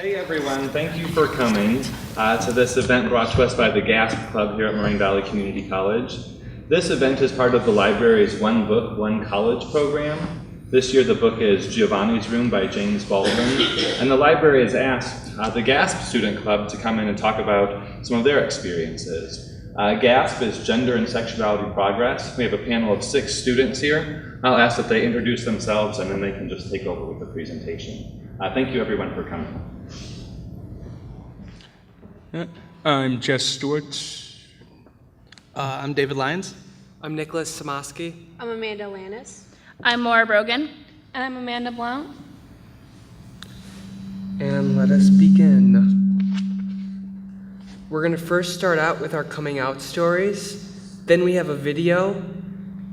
Hey everyone, thank you for coming to this event brought to us by the GASP Club here at Moraine Valley Community College. This event is part of the library's One Book, One College program. This year the book is Giovanni's Room by James Baldwin, and the library has asked the GASP Student Club to come in and talk about some of their experiences. GASP is Gender and Sexuality Progress. We have a panel of 6 students here. I'll ask that they introduce themselves and then they can just take over with the presentation. Thank you everyone for coming. I'm Jess Stewart. I'm David Lyons. I'm Nicholas Samosky. I'm Amanda Lannis. I'm Maura Brogan. And I'm Amanda Blount. And let us begin. We're going to first start out with our coming out stories. Then we have a video.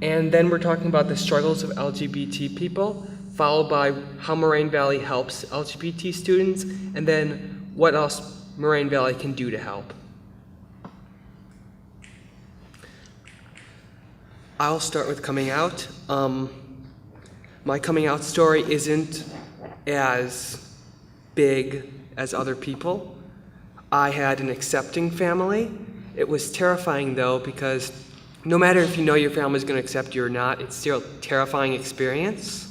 And then we're talking about the struggles of LGBT people, followed by how Moraine Valley helps LGBT students, and then what else Moraine Valley can do to help. I'll start with coming out. My coming out story isn't as big as other people. I had an accepting family. It was terrifying though, because no matter if you know your family's going to accept you or not, it's still a terrifying experience.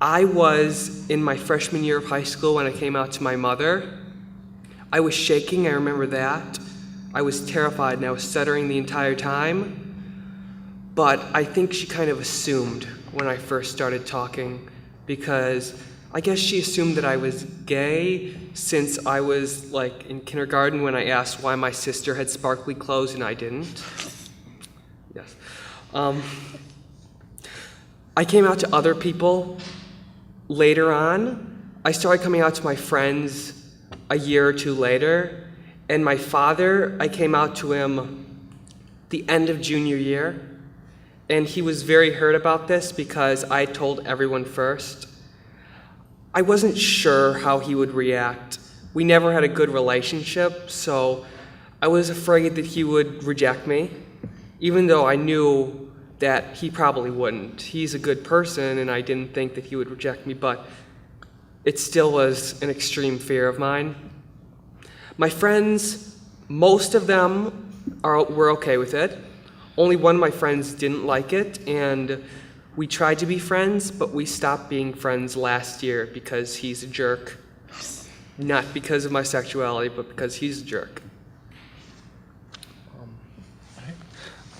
I was in my freshman year of high school when I came out to my mother. I was shaking, I remember that. I was terrified and I was stuttering the entire time. But I think she kind of assumed when I first started talking, because I guess she assumed that I was gay since I was like in kindergarten when I asked why my sister had sparkly clothes and I didn't. Yes. I came out to other people later on. I started coming out to my friends a year or two later, and my father, I came out to him the end of junior year, and he was very hurt about this because I told everyone first. I wasn't sure how he would react. We never had a good relationship, so I was afraid that he would reject me, even though I knew that he probably wouldn't. He's a good person, and I didn't think that he would reject me, but it still was an extreme fear of mine. My friends, most of them were okay with it. Only one of my friends didn't like it, and we tried to be friends, but we stopped being friends last year because he's a jerk. Not because of my sexuality, but because he's a jerk.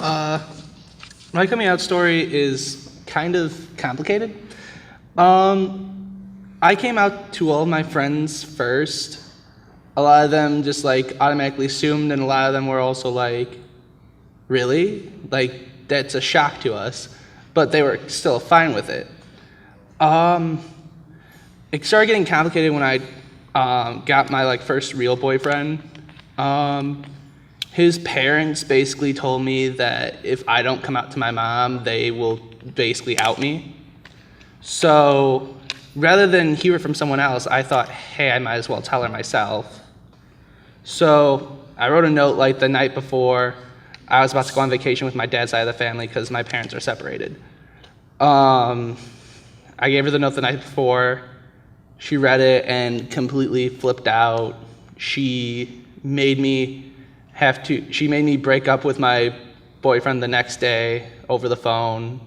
My coming out story is kind of complicated. I came out to all of my friends first. A lot of them just like automatically assumed, and a lot of them were also like, really? Like, that's a shock to us. But they were still fine with it. It started getting complicated when I got my first real boyfriend. His parents basically told me that if I don't come out to my mom, they will basically out me. So rather than hear it from someone else, I thought, hey, I might as well tell her myself. So I wrote a note the night before I was about to go on vacation with my dad's side of the family because my parents are separated. I gave her the note the night before. She read it and completely flipped out. She made me break up with my boyfriend the next day over the phone.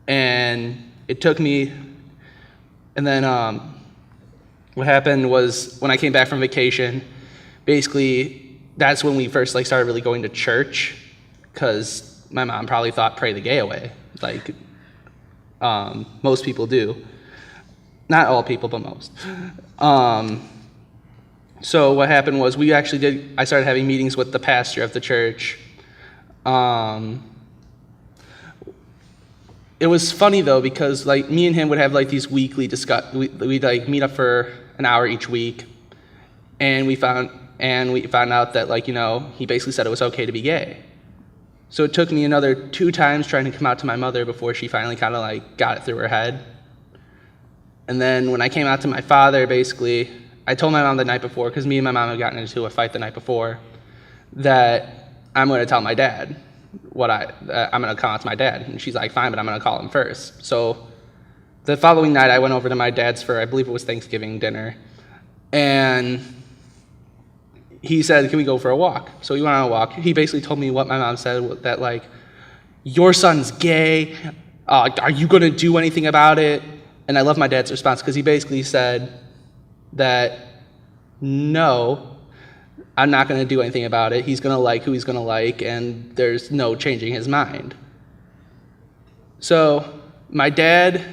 And it took me, and then what happened was when I came back from vacation, basically that's when we first started really going to church, because my mom probably thought pray the gay away, most people do. Not all people, but most. So what happened was I started having meetings with the pastor of the church. It was funny though, because me and him would have these weekly we'd meet up for an hour each week, and we found out that he basically said it was okay to be gay. So it took me another 2 times trying to come out to my mother before she finally kind of got it through her head. And then when I came out to my father, basically, I told my mom the night before, because me and my mom had gotten into a fight the night before, that I'm going to tell my dad I'm going to come out to my dad. And she's like, fine, but I'm going to call him first. So the following night, I went over to my dad's for, I believe it was Thanksgiving dinner, and he said, can we go for a walk? So we went on a walk. He basically told me what my mom said, that like, your son's gay, are you gonna do anything about it? And I love my dad's response, because he basically said that, no, I'm not gonna do anything about it. He's gonna like who he's gonna like, and there's no changing his mind. So my dad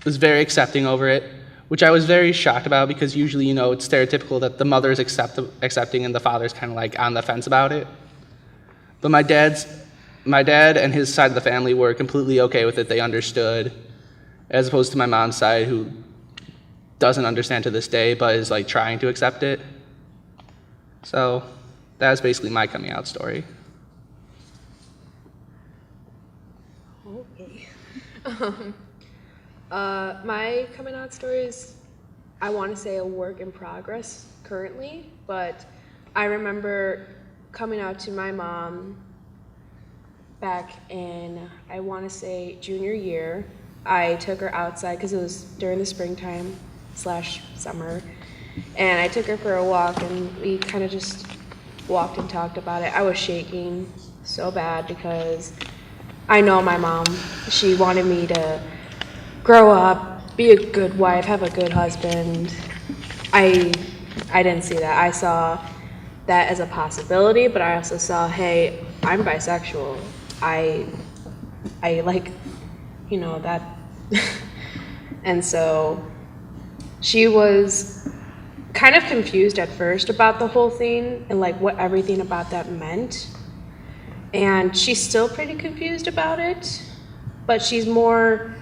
was very accepting over it, which I was very shocked about, because usually, it's stereotypical that the mother is accepting and the father's kind of like on the fence about it. But my dad and his side of the family were completely okay with it. They understood, as opposed to my mom's side, who doesn't understand to this day, but is like trying to accept it. So that was basically my coming out story. Okay. My coming out story is, I want to say, a work in progress currently, but I remember coming out to my mom back in, I want to say, junior year. I took her outside because it was during the springtime / summer, and I took her for a walk, and we kind of just walked and talked about it. I was shaking so bad because I know my mom, she wanted me to grow up, be a good wife, have a good husband. I didn't see that. I saw that as a possibility, but I also saw, hey, I'm bisexual. I like, that. And so she was kind of confused at first about the whole thing and like what everything about that meant. And she's still pretty confused about it, but she's more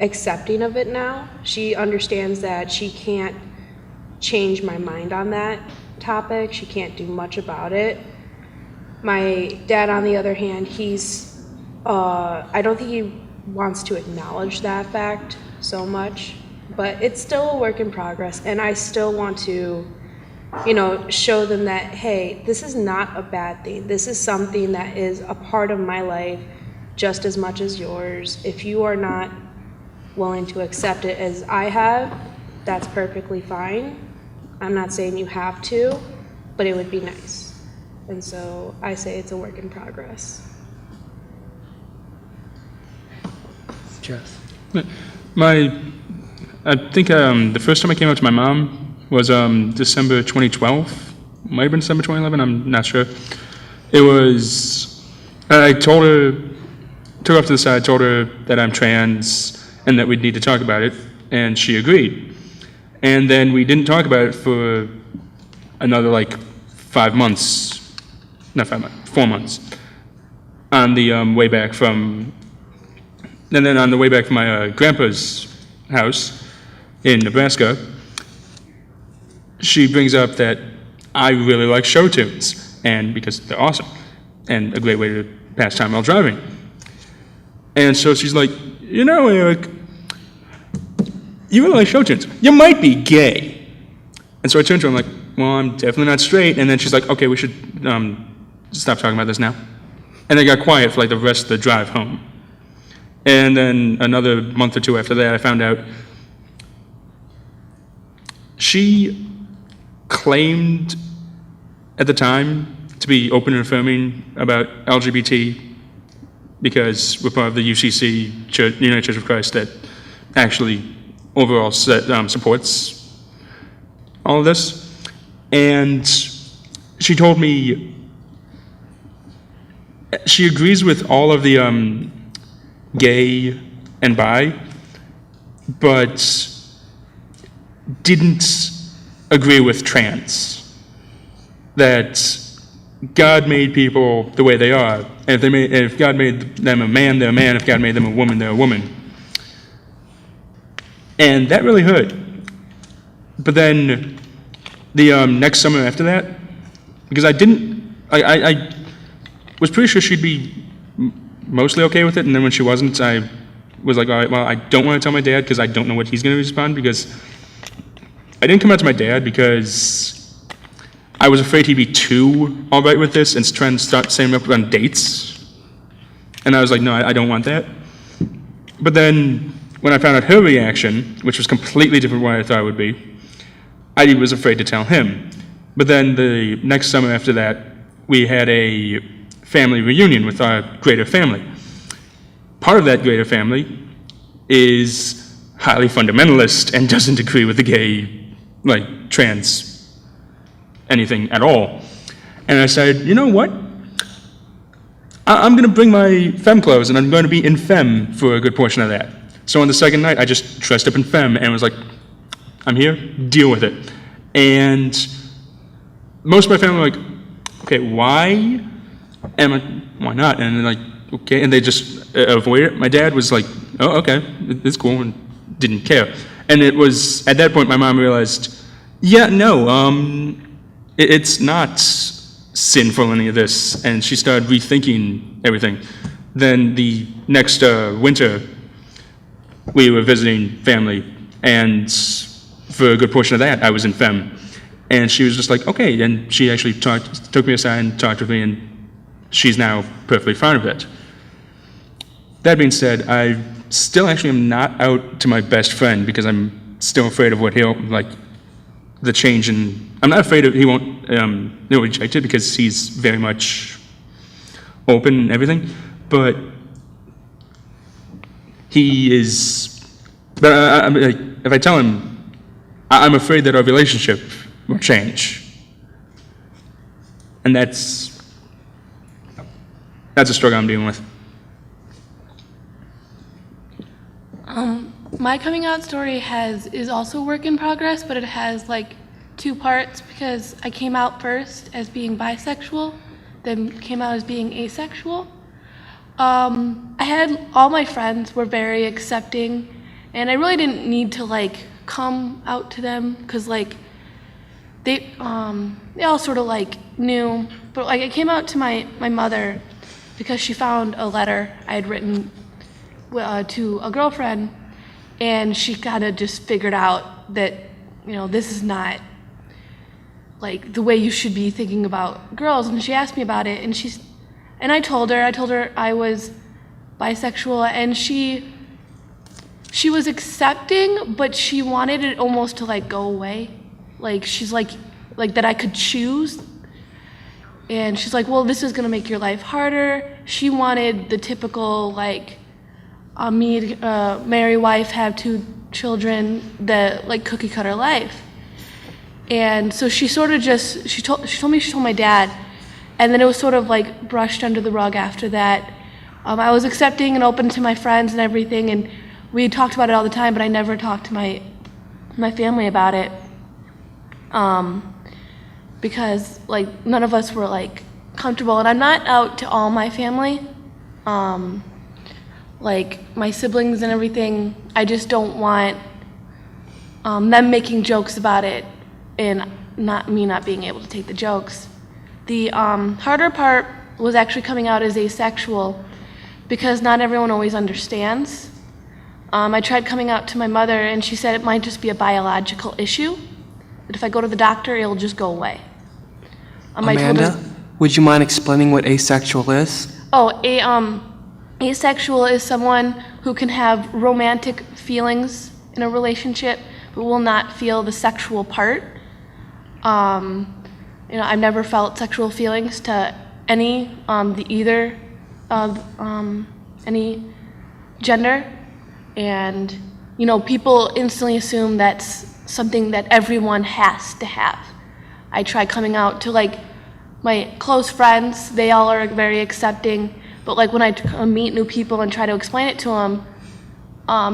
accepting of it now. She understands that she can't change my mind on that topic. She can't do much about it. My dad, on the other hand, he's, I don't think he wants to acknowledge that fact so much, but it's still a work in progress, and I still want to, show them that, hey, this is not a bad thing. This is something that is a part of my life just as much as yours. If you are not willing to accept it as I have, that's perfectly fine. I'm not saying you have to, but it would be nice. And so I say it's a work in progress. Jeff. I think the first time I came out to my mom was December 2012. Might have been December 2011, I'm not sure. It was, I told her, took her up to the side, told her that I'm trans and that we'd need to talk about it, and she agreed. And then we didn't talk about it for another 5 months, not 5 months, 4 months, on the way back from, and then on the way back from my grandpa's house in Nebraska, she brings up that I really like show tunes, and because they're awesome, and a great way to pass time while driving. And so she's like, Eric, you really like show tunes. You might be gay. And so I turned to her, I'm like, well, I'm definitely not straight. And then she's like, okay, we should stop talking about this now. And they got quiet for the rest of the drive home. And then another month or two after that, I found out she claimed at the time to be open and affirming about LGBT because we're part of the UCC, Church, United Church of Christ, that actually overall supports all of this. And she told me she agrees with all of the gay and bi, but didn't agree with trans. That God made people the way they are, and if God made them a man, they're a man. If God made them a woman, they're a woman. And that really hurt. But then the next summer after that, because I was pretty sure she'd be mostly okay with it, and then when she wasn't, I was like, all right, well, I don't want to tell my dad because I don't know what he's going to respond, because I didn't come out to my dad because I was afraid he'd be too all right with this and try and start setting up on dates. And I was like, no, I don't want that. But then When I found out her reaction, which was completely different from what I thought it would be, I was afraid to tell him. But then the next summer after that, we had a family reunion with our greater family. Part of that greater family is highly fundamentalist and doesn't agree with the gay, like, trans, anything at all. And I said, you know what? I'm going to bring my femme clothes, and I'm going to be in femme for a good portion of that. So on the second night, I just dressed up in femme and was like, I'm here, deal with it. And most of my family were like, okay, why? And I'm like, why not? And they're like, okay, and they just avoid it. My dad was like, oh, okay, it's cool, and didn't care. And it was, at that point, my mom realized, yeah, no, it's not sinful, any of this, and she started rethinking everything. Then the next winter, we were visiting family, and for a good portion of that, I was in femme. And she was just like, okay, and she actually took me aside and talked with me, and she's now perfectly fine with it. That being said, I still actually am not out to my best friend because I'm still afraid of what he'll, like, the change in, I'm not afraid of he won't reject it because he's very much open and everything, but he is, but like, if I tell him, I'm afraid that our relationship will change. And that's a struggle I'm dealing with. My coming out story is also a work in progress, but it has like two parts because I came out first as being bisexual, then came out as being asexual. I had all my friends were very accepting, and I really didn't need to like come out to them because like they all sort of like knew, but like I came out to my mother because she found a letter I had written to a girlfriend, and she kind of just figured out that, you know, this is not like the way you should be thinking about girls. And she asked me about it, and I told her I was bisexual, and she was accepting, but she wanted it almost to like go away. Like she's like that I could choose. And she's like, well, this is gonna make your life harder. She wanted the typical like, marry, wife, have 2 children, the like cookie cutter life. And so she sort of just, she told my dad, and then it was sort of like brushed under the rug after that. I was accepting and open to my friends and everything, and we talked about it all the time, but I never talked to my family about it. Because like none of us were like comfortable, and I'm not out to all my family. Like my siblings and everything, I just don't want them making jokes about it and not being able to take the jokes. The harder part was actually coming out as asexual because not everyone always understands. I tried coming out to my mother, and she said it might just be a biological issue, that if I go to the doctor, it'll just go away. I told Amanda, her, would you mind explaining what asexual is? Asexual is someone who can have romantic feelings in a relationship, but will not feel the sexual part. I've never felt sexual feelings to any either of any gender, and people instantly assume that's something that everyone has to have. I try coming out to like my close friends; they all are very accepting. But like when I meet new people and try to explain it to them,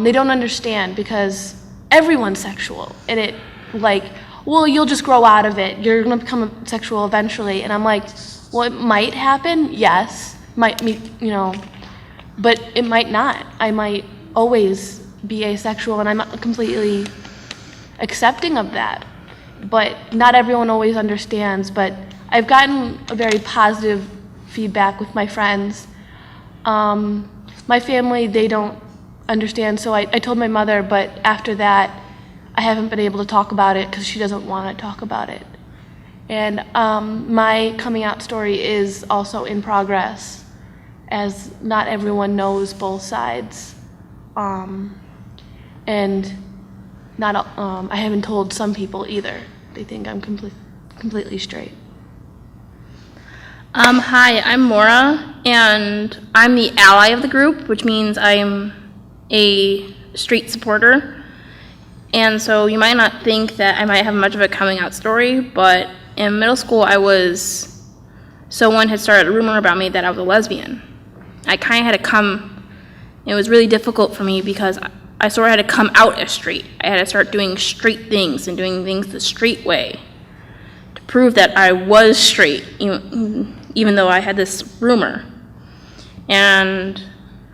they don't understand because everyone's sexual, and it like, well, you'll just grow out of it. You're gonna become sexual eventually, and I'm like, well, it might happen, yes, might meet, but it might not. I might always be asexual, and I'm completely accepting of that. But not everyone always understands. But I've gotten a very positive feedback with my friends. My family, they don't understand, so I told my mother, but after that, I haven't been able to talk about it because she doesn't want to talk about it. And my coming out story is also in progress, as not everyone knows both sides. and not, I haven't told some people either. They think I'm completely straight. Hi, I'm Maura, and I'm the ally of the group, which means I'm a straight supporter. And so you might not think that I might have much of a coming out story, but in middle school someone had started a rumor about me that I was a lesbian. I kind of had to it was really difficult for me because I sort of had to come out as straight. I had to start doing straight things and doing things the straight way to prove that I was straight, even though I had this rumor. And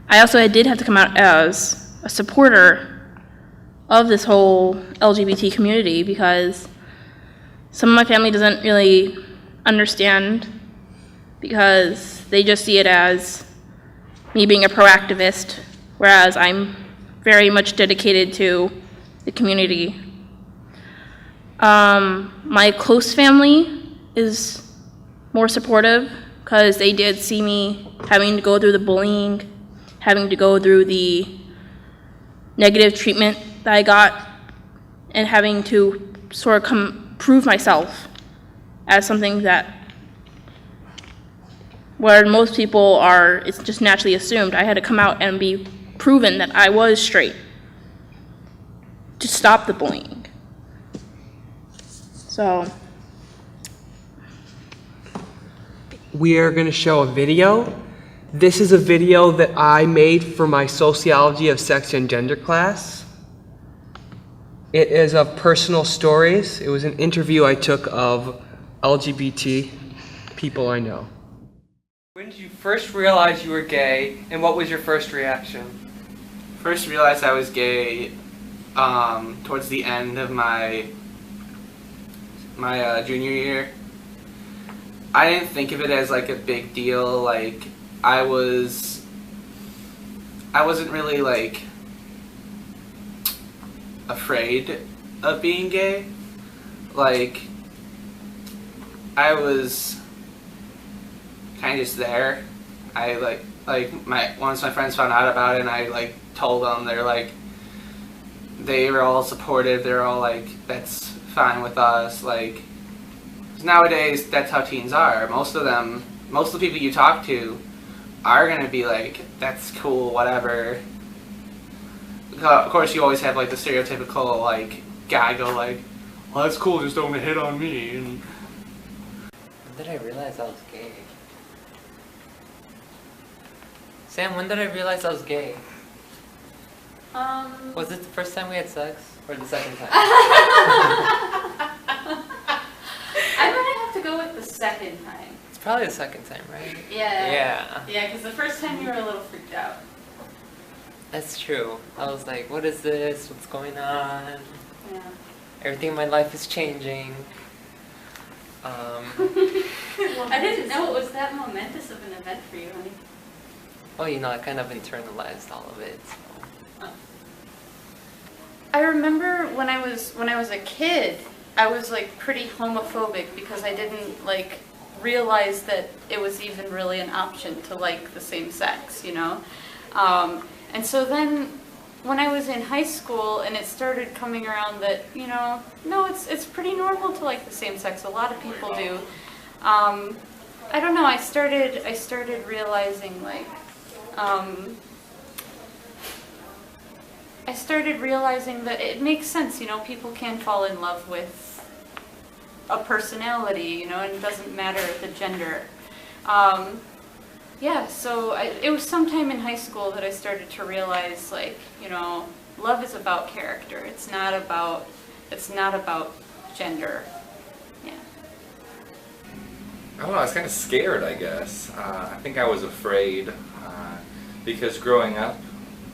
I also did have to come out as a supporter of this whole LGBT community because some of my family doesn't really understand because they just see it as me being a pro-activist, whereas I'm very much dedicated to the community. My close family is more supportive because they did see me having to go through the bullying, having to go through the negative treatment that I got, and having to sort of prove myself as something that, where most people are, it's just naturally assumed. I had to come out and be proven that I was straight to stop the bullying. So We are going to show a video. This is a video that I made for my Sociology of Sex and Gender class. It is of personal stories. It was an interview I took of LGBT people I know. When did you first realize you were gay, and what was your first reaction? First realized I was gay towards the end of my junior year. I didn't think of it as like a big deal. Like I wasn't really like afraid of being gay. Like I was kind of just there. I once my friends found out about it and I like told them, they were all supportive. They're all like, that's fine with us. Like, 'cause nowadays that's how teens are. Most of the people you talk to are gonna be like, that's cool, whatever. Of course, you always have like the stereotypical like guy go like, well, that's cool, just don't hit on me. And when did I realize I was gay? Sam, when did I realize I was gay? Was it the first time we had sex? Or the second time? I'm gonna have to go with the second time. It's probably the second time, right? Yeah. Yeah. Yeah, because the first time you were a little freaked out. That's true. I was like, what is this? What's going on? Yeah. Everything in my life is changing. I didn't know it was that momentous of an event for you, honey. Well, you know, I kind of internalized all of it. So. I remember when I was a kid, I was like pretty homophobic because I didn't like realize that it was even really an option to like the same sex, you know? And so then when I was in high school and it started coming around that, you know, no, it's pretty normal to like the same sex. A lot of people do. I don't know, I started realizing like, I started realizing that it makes sense, you know, people can fall in love with a personality, you know, and it doesn't matter the gender. Yeah, so it was sometime in high school that I started to realize, like, you know, love is about character. It's not about gender. Yeah. I don't know, I was kind of scared, I guess. I think I was afraid because growing up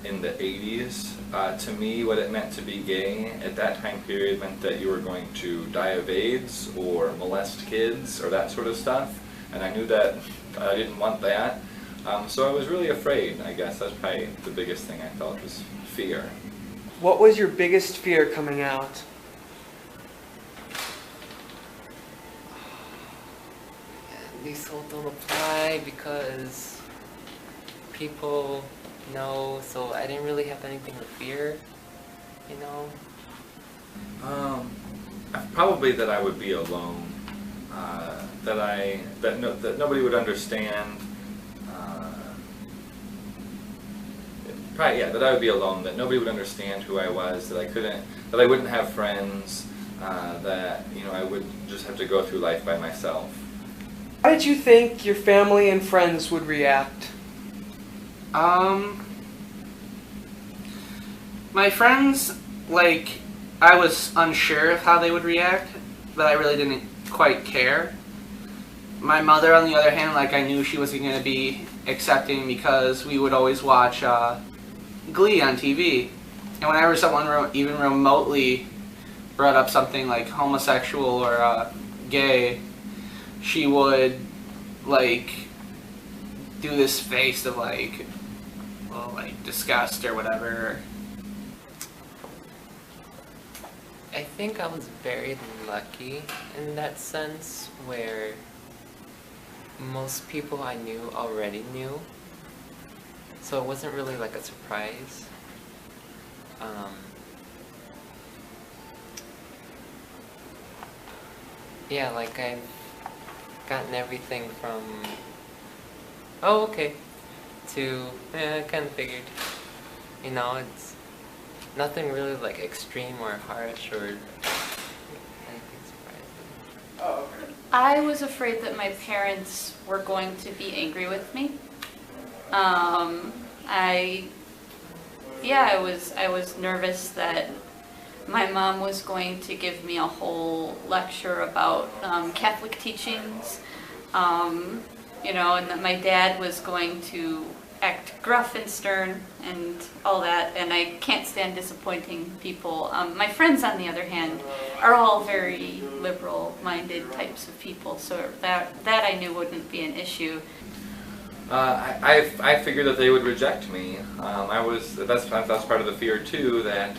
in the 80s, to me, what it meant to be gay at that time period meant that you were going to die of AIDS or molest kids or that sort of stuff, and I knew that I didn't want that. So I was really afraid, I guess. That's probably the biggest thing I felt was fear. What was your biggest fear coming out? These all don't apply because people know, so I didn't really have anything to fear. you know? Probably that I would be alone. That nobody would understand. Probably, yeah, that I would be alone. That nobody would understand who I was. That I wouldn't have friends. That I would just have to go through life by myself. How did you think your family and friends would react? My friends, I was unsure of how they would react, but I really didn't quite care. My mother, on the other hand, I knew she wasn't going to be accepting because we would always watch Glee on TV. And whenever someone even remotely brought up something like homosexual or gay, she would, do this face of, disgust or whatever. I think I was very lucky in that sense where most people I knew already knew. So it wasn't really like a surprise. Yeah, I've gotten everything from, oh, okay, to, I kind of figured. It's nothing really extreme or harsh or anything surprising. Oh, okay. I was afraid that my parents were going to be angry with me. I was nervous that my mom was going to give me a whole lecture about Catholic teachings, and that my dad was going to act gruff and stern and all that, and I can't stand disappointing people. My friends, on the other hand, are all very liberal-minded types of people, so that I knew wouldn't be an issue. I figured that they would reject me. That's part of the fear too, that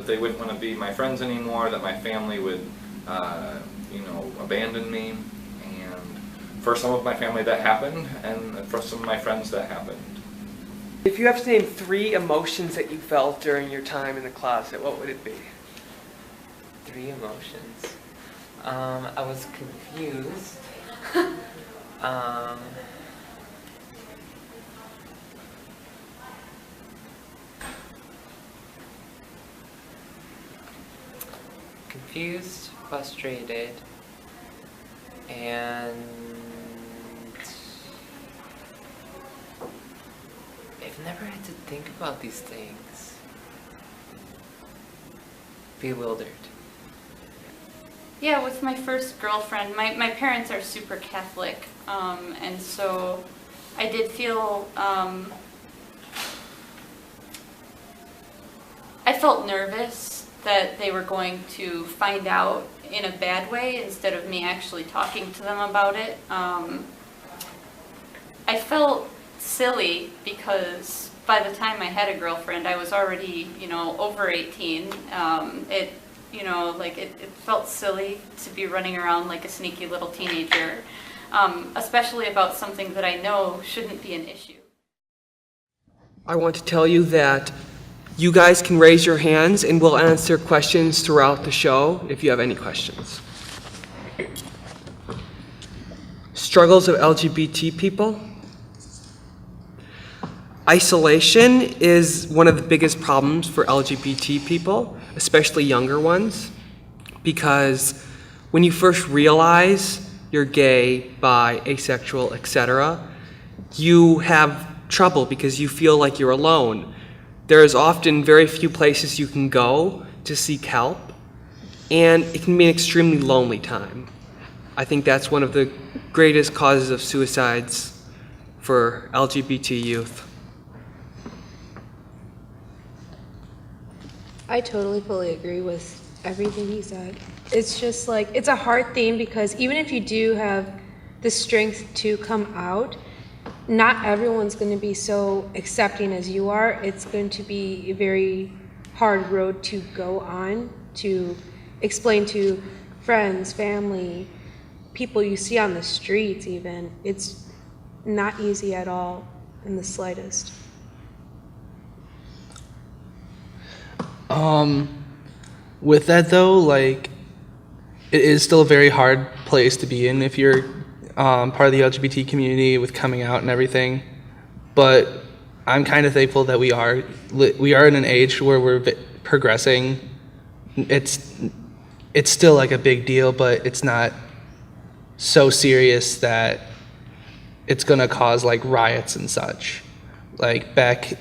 they wouldn't want to be my friends anymore, that my family would abandon me. And for some of my family that happened, and for some of my friends that happened. If you have to name 3 emotions that you felt during your time in the closet, what would it be? 3 emotions. I was confused. Confused, frustrated, and I've never had to think about these things. Bewildered. Yeah, with my first girlfriend, my parents are super Catholic, and so I did feel, I felt nervous that they were going to find out in a bad way instead of me actually talking to them about it. I felt silly because by the time I had a girlfriend, I was already, over 18. It felt silly to be running around like a sneaky little teenager, especially about something that I know shouldn't be an issue. I want to tell you that you guys can raise your hands and we'll answer questions throughout the show if you have any questions. Struggles of LGBT people. Isolation is one of the biggest problems for LGBT people, especially younger ones, because when you first realize you're gay, bi, asexual, etc., you have trouble because you feel like you're alone. There is often very few places you can go to seek help, and it can be an extremely lonely time. I think that's one of the greatest causes of suicides for LGBT youth. I totally fully agree with everything he said. It's just it's a hard thing because even if you do have the strength to come out, not everyone's going to be so accepting as you are. It's going to be a very hard road to go on, to explain to friends, family, people you see on the streets even. It's not easy at all in the slightest. With that though, like, it is still a very hard place to be in if you're part of the LGBT community with coming out and everything. But I'm kind of thankful that we are in an age where we're progressing. It's still like a big deal, but it's not so serious that it's gonna cause like riots and such. Like back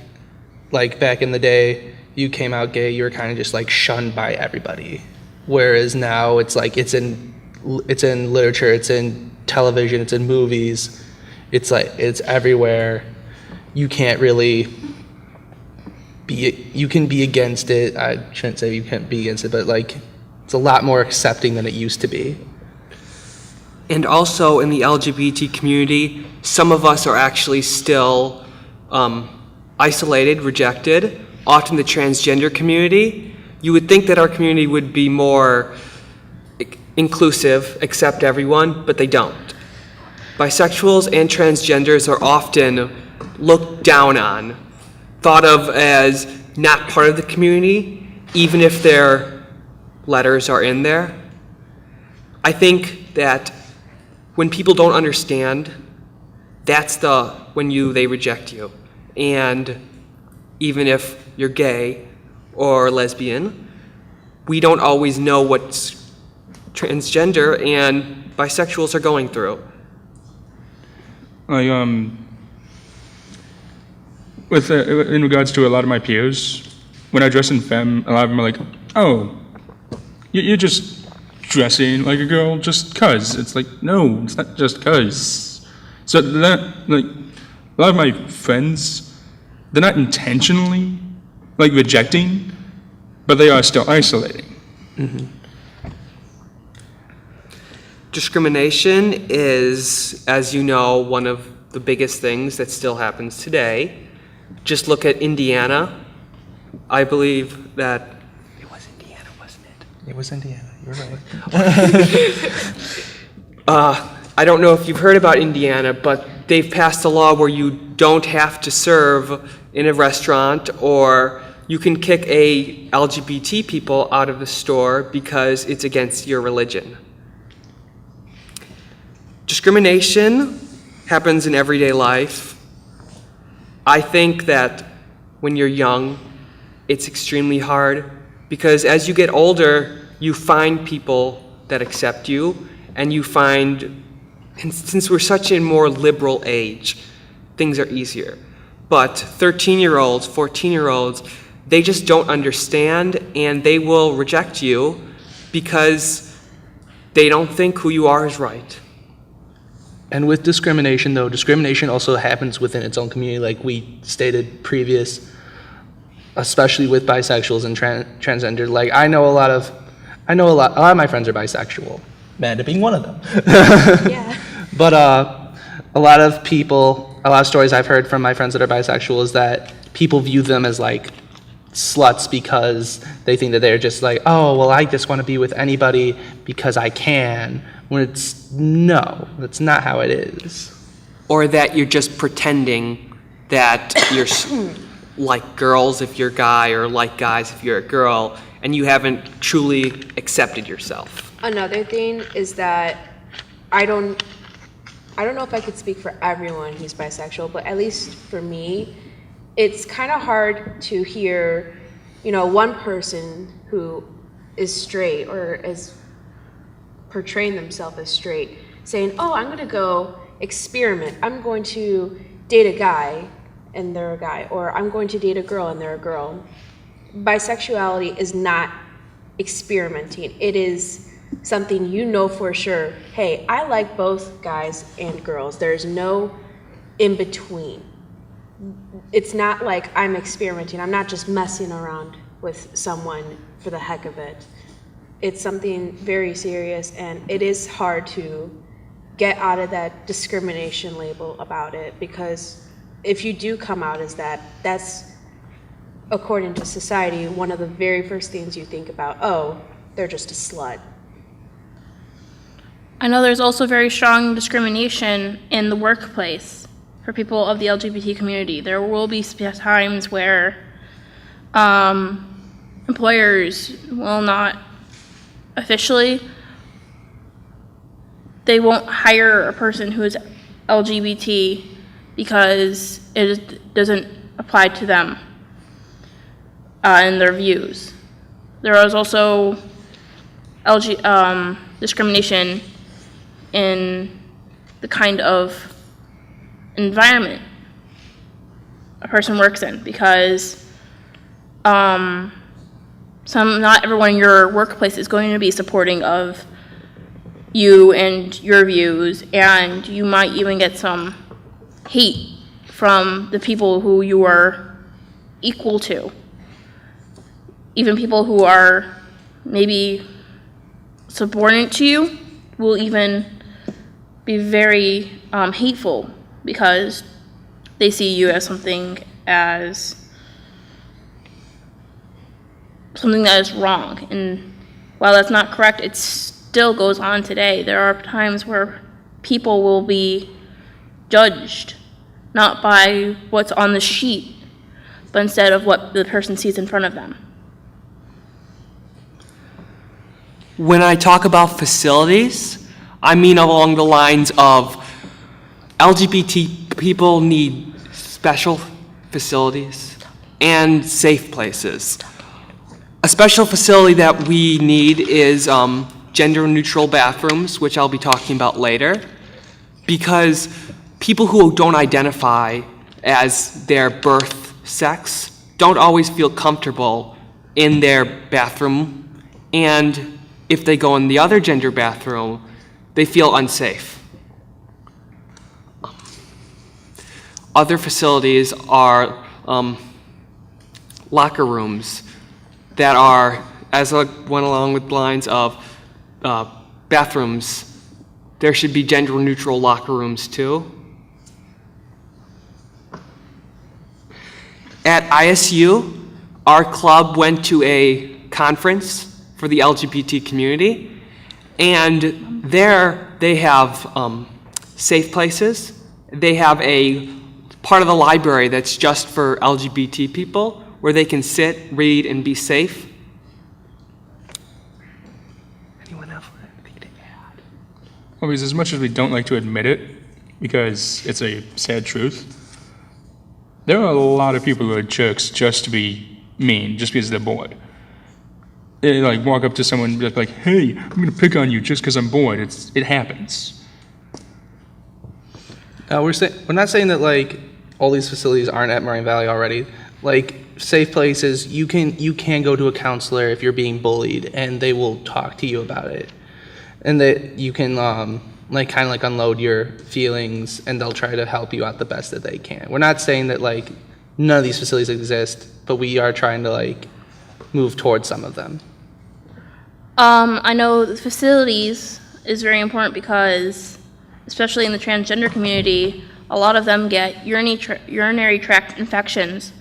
in the day, you came out gay, you were kind of just like shunned by everybody. Whereas now it's like it's in literature, it's in television, it's in movies. It's like it's everywhere. You can't really you can be against it. I shouldn't say you can't be against it, but like it's a lot more accepting than it used to be. And also in the LGBT community, some of us are actually still isolated, rejected. Often the transgender community, you would think that our community would be more inclusive, accept everyone, but they don't. Bisexuals and transgenders are often looked down on, thought of as not part of the community, even if their letters are in there. I think that when people don't understand, that's when they reject you. And even if you're gay or lesbian, we don't always know what transgender and bisexuals are going through. In regards to a lot of my peers, when I dress in femme, a lot of them are like, "Oh, you're just dressing like a girl just 'cause." It's like, no, it's not just 'cause. So that, like, a lot of my friends, they're not intentionally like rejecting, but they are still isolating. Mm-hmm. Discrimination is, as you know, one of the biggest things that still happens today. Just look at Indiana. I believe that it was Indiana, wasn't it? It was Indiana, you're right. I don't know if you've heard about Indiana, but they've passed a law where you don't have to serve in a restaurant, or you can kick LGBT people out of the store because it's against your religion. Discrimination happens in everyday life. I think that when you're young, it's extremely hard because as you get older, you find people that accept you, and and since we're such a more liberal age, things are easier. But 13-year-olds, 14-year-olds, they just don't understand, and they will reject you because they don't think who you are is right. And with discrimination, though, discrimination also happens within its own community, like we stated previous, especially with bisexuals and transgender. Like a lot of my friends are bisexual, Amanda being one of them. Yeah. But a lot of stories I've heard from my friends that are bisexual is that people view them as like sluts because they think that they're just like, oh, well, I just want to be with anybody because I can. When no, that's not how it is. Or that you're just pretending that you're like girls if you're a guy, or like guys if you're a girl, and you haven't truly accepted yourself. Another thing is that I don't know if I could speak for everyone who's bisexual, but at least for me, it's kind of hard to hear, one person who is straight or is portraying themselves as straight saying, oh, I'm going to go experiment. I'm going to date a guy and they're a guy, or I'm going to date a girl and they're a girl. Bisexuality is not experimenting. It is something you know for sure. Hey, I like both guys and girls. There's no in between. It's not like I'm experimenting. I'm not just messing around with someone for the heck of it. It's something very serious, and it is hard to get out of that discrimination label about it, because if you do come out as that, that's, according to society, one of the very first things you think about. Oh, they're just a slut. I know there's also very strong discrimination in the workplace for people of the LGBT community. There will be times where employers will not officially, they won't hire a person who is LGBT because it doesn't apply to them in their views. There is also discrimination in the kind of environment a person works in, because not everyone in your workplace is going to be supporting of you and your views, and you might even get some hate from the people who you are equal to. Even people who are maybe subordinate to you will even be very hateful because they see you as something that is wrong. And while that's not correct, it still goes on today. There are times where people will be judged not by what's on the sheet, but instead of what the person sees in front of them. When I talk about facilities, I mean along the lines of LGBT people need special facilities and safe places. A special facility that we need is gender-neutral bathrooms, which I'll be talking about later, because people who don't identify as their birth sex don't always feel comfortable in their bathroom, and if they go in the other gender bathroom, they feel unsafe. Other facilities are locker rooms that are, as I went along with lines of bathrooms, there should be gender-neutral locker rooms too. At ISU, our club went to a conference for the LGBT community, and there they have safe places. They have a part of the library that's just for LGBT people, where they can sit, read, and be safe. Anyone else have anything to add? Well, because as much as we don't like to admit it, because it's a sad truth, there are a lot of people who are jerks just to be mean, just because they're bored. They like walk up to someone and be like, "Hey, I'm gonna pick on you just because I'm bored." It happens. We're not saying that like all these facilities aren't at Moraine Valley already. Like safe places, you can go to a counselor if you're being bullied, and they will talk to you about it, and that you can like kind of like unload your feelings, and they'll try to help you out the best that they can. We're not saying that like none of these facilities exist, but we are trying to like move towards some of them. I know the facilities is very important because, especially in the transgender community, a lot of them get urinary tract infections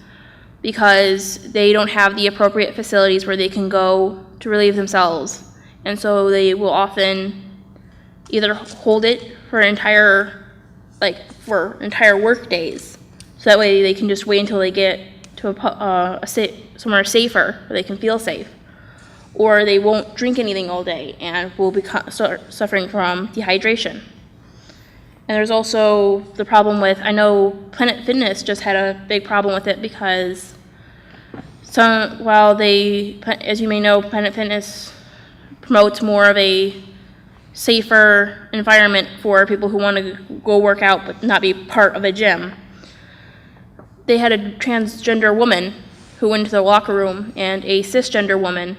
because they don't have the appropriate facilities where they can go to relieve themselves. And so they will often either hold it for entire work days, so that way they can just wait until they get to somewhere safer where they can feel safe, or they won't drink anything all day and will be suffering from dehydration. And there's also the problem with, I know Planet Fitness just had a big problem with it because as you may know, Planet Fitness promotes more of a safer environment for people who want to go work out but not be part of a gym. They had a transgender woman who went into the locker room, and a cisgender woman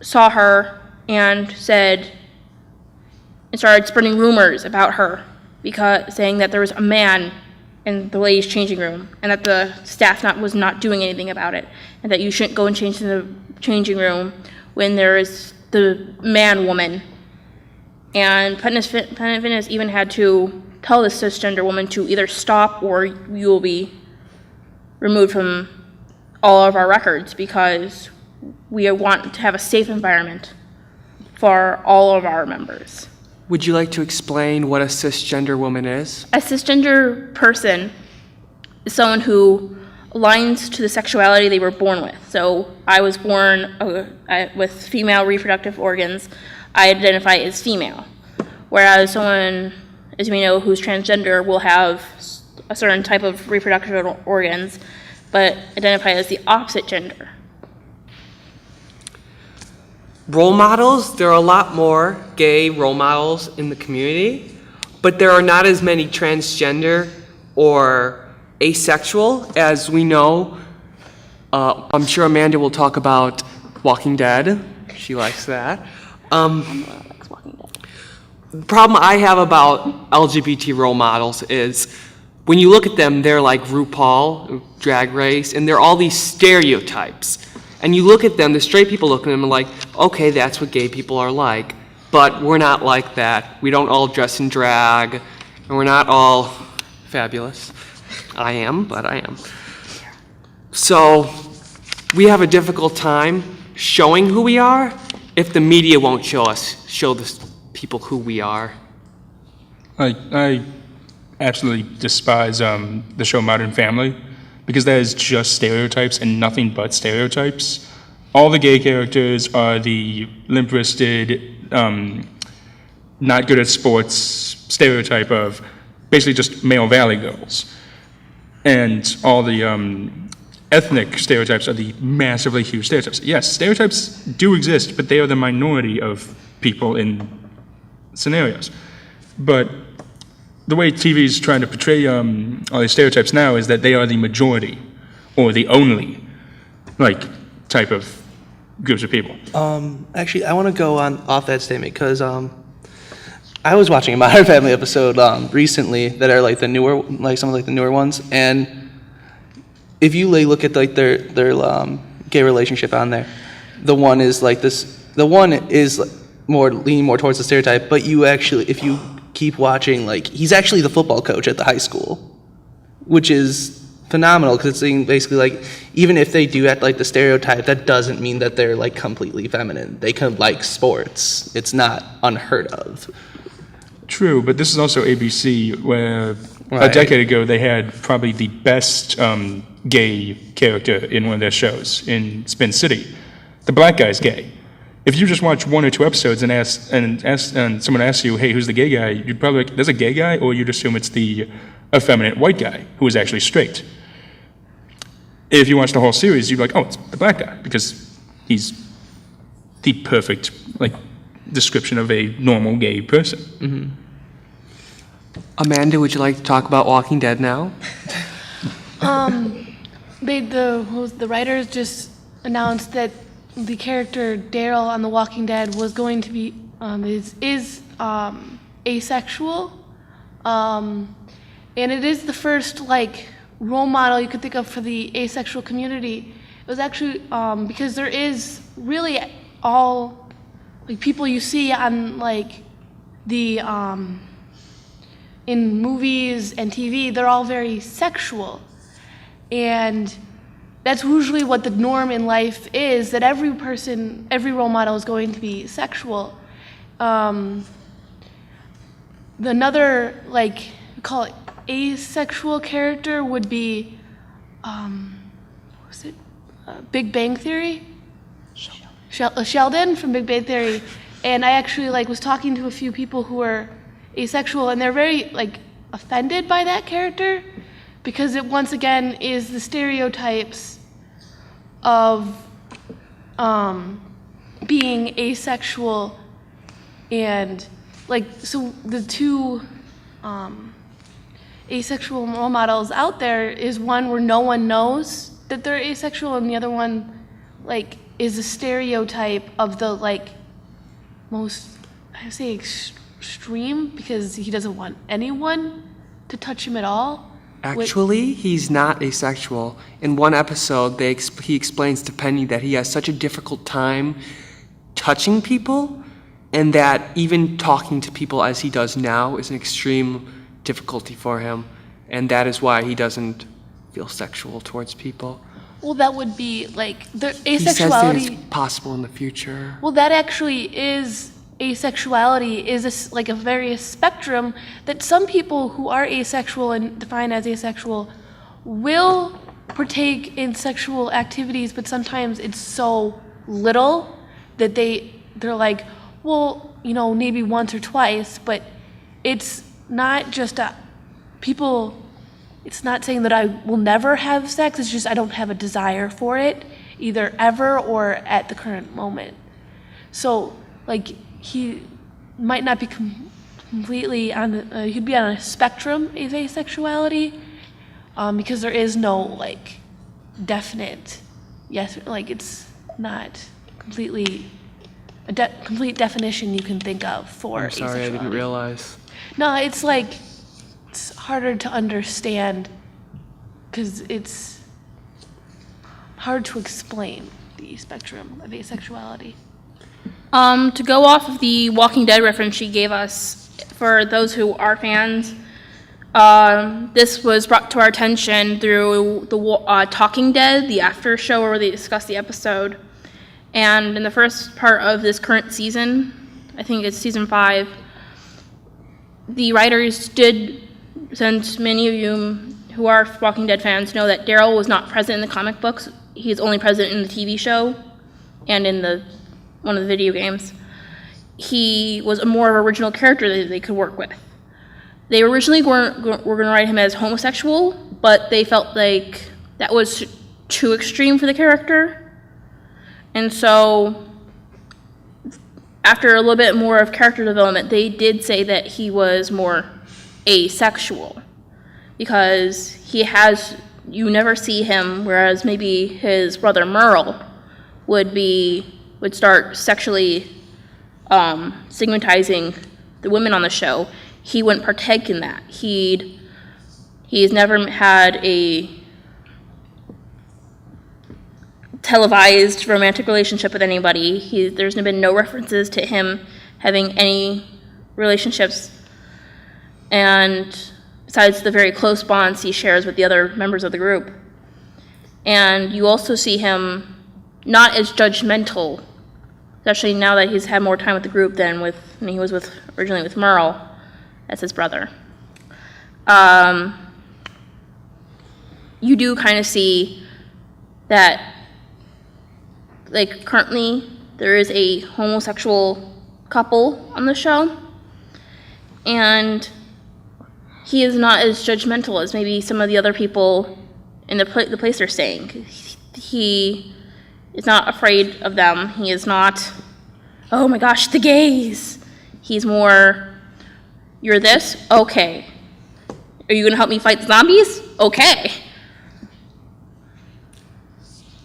saw her and started spreading rumors about her, saying that there was a man in the ladies' changing room and that the staff was not doing anything about it, and that you shouldn't go and change in the changing room when there is the man-woman. And Planet Fitness even had to tell this cisgender woman to either stop or you will be removed from all of our records, because we want to have a safe environment for all of our members. Would you like to explain what a cisgender woman is? A cisgender person is someone who aligns to the sexuality they were born with. So I was born with female reproductive organs. I identify as female. Whereas someone, as we know, who's transgender will have a certain type of reproductive organs, but identify as the opposite gender. Role models, there are a lot more gay role models in the community, but there are not as many transgender or asexual as we know. I'm sure Amanda will talk about Walking Dead. She likes that. The problem I have about LGBT role models is when you look at them, they're like RuPaul, Drag Race, and they're all these stereotypes. And you look at them, the straight people look at them and like, okay, that's what gay people are like, but we're not like that. We don't all dress in drag, and we're not all fabulous. I am, but I am. So we have a difficult time showing who we are if the media won't show the people who we are. I absolutely despise the show Modern Family because that is just stereotypes and nothing but stereotypes. All the gay characters are the limp-wristed, not good at sports stereotype of basically just male valley girls. And all the ethnic stereotypes are the massively huge stereotypes. Yes, stereotypes do exist, but they are the minority of people in scenarios. But the way TV is trying to portray all these stereotypes now is that they are the majority or the only type of groups of people. Actually, I want to go off that statement because I was watching a Modern Family episode recently that are like the newer, like some of like the newer ones, and if you look at like their gay relationship on there, the one is like this. The one is leaning more towards the stereotype, but you actually, if you keep watching, like he's actually the football coach at the high school, which is phenomenal because it's saying basically like even if they do act like the stereotype, that doesn't mean that they're like completely feminine. They can like sports. It's not unheard of. True, but this is also ABC, where a Right. decade ago they had probably the best gay character in one of their shows in Spin City. The black guy's gay. If you just watch one or two episodes and someone asks you, "Hey, who's the gay guy?" You'd probably like, "There's a gay guy," or you'd assume it's the effeminate white guy who is actually straight. If you watch the whole series, you'd be like, "Oh, it's the black guy," because he's the perfect description of a normal gay person. Mm-hmm. Amanda, would you like to talk about Walking Dead now? The writers just announced that the character Daryl on The Walking Dead was going to be is asexual, and it is the first role model you could think of for the asexual community. It was actually because there is really all people you see on the in movies and TV, they're all very sexual, and that's usually what the norm in life is, that every role model is going to be sexual. Another, call it asexual character would be, Big Bang Theory? Sheldon from Big Bang Theory. And I actually, was talking to a few people who are asexual, and they're very, offended by that character, because it once again is the stereotypes of being asexual, and so the two asexual role models out there is one where no one knows that they're asexual, and the other one is a stereotype of the most, I say extreme, because he doesn't want anyone to touch him at all. Actually, he's not asexual. In one episode, he explains to Penny that he has such a difficult time touching people, and that even talking to people as he does now is an extreme difficulty for him, and that is why he doesn't feel sexual towards people. Well, that would be the asexuality. He says that it's possible in the future. Well, that actually is asexuality, is a various spectrum that some people who are asexual and defined as asexual will partake in sexual activities, but sometimes it's so little that they're like, well, you know, maybe once or twice, but it's not just it's not saying that I will never have sex, it's just I don't have a desire for it, either ever or at the current moment. So, like, he might not be completely he'd be on a spectrum of asexuality, because there is no, like, definite, yes, like, it's not completely, complete definition you can think of for I'm sorry, I didn't asexuality. realize. No, it's like, it's harder to understand because it's hard to explain the spectrum of asexuality. To go off of the Walking Dead reference she gave us, for those who are fans, this was brought to our attention through the Talking Dead, the after show where they discussed the episode. And in the first part of this current season, I think it's season 5, the writers did, since many of you who are Walking Dead fans know that Daryl was not present in the comic books, he's only present in the TV show and in one of the video games. He was a more original character that they could work with. They originally were going to write him as homosexual, but they felt like that was too extreme for the character. And so, after a little bit more of character development, they did say that he was more asexual. Because you never see him, whereas maybe his brother Merle would start sexually stigmatizing the women on the show. He wouldn't partake in that. He's never had a televised romantic relationship with anybody. There's been no references to him having any relationships, and besides the very close bonds he shares with the other members of the group. And you also see him not as judgmental, especially now that he's had more time with the group than when he was originally with Merle as his brother. You do kind of see that, like, currently there is a homosexual couple on the show, and he is not as judgmental as maybe some of the other people in the place are saying. He is not afraid of them. He is not, oh my gosh, the gays. He's more, you're this? Okay. Are you going to help me fight the zombies? Okay.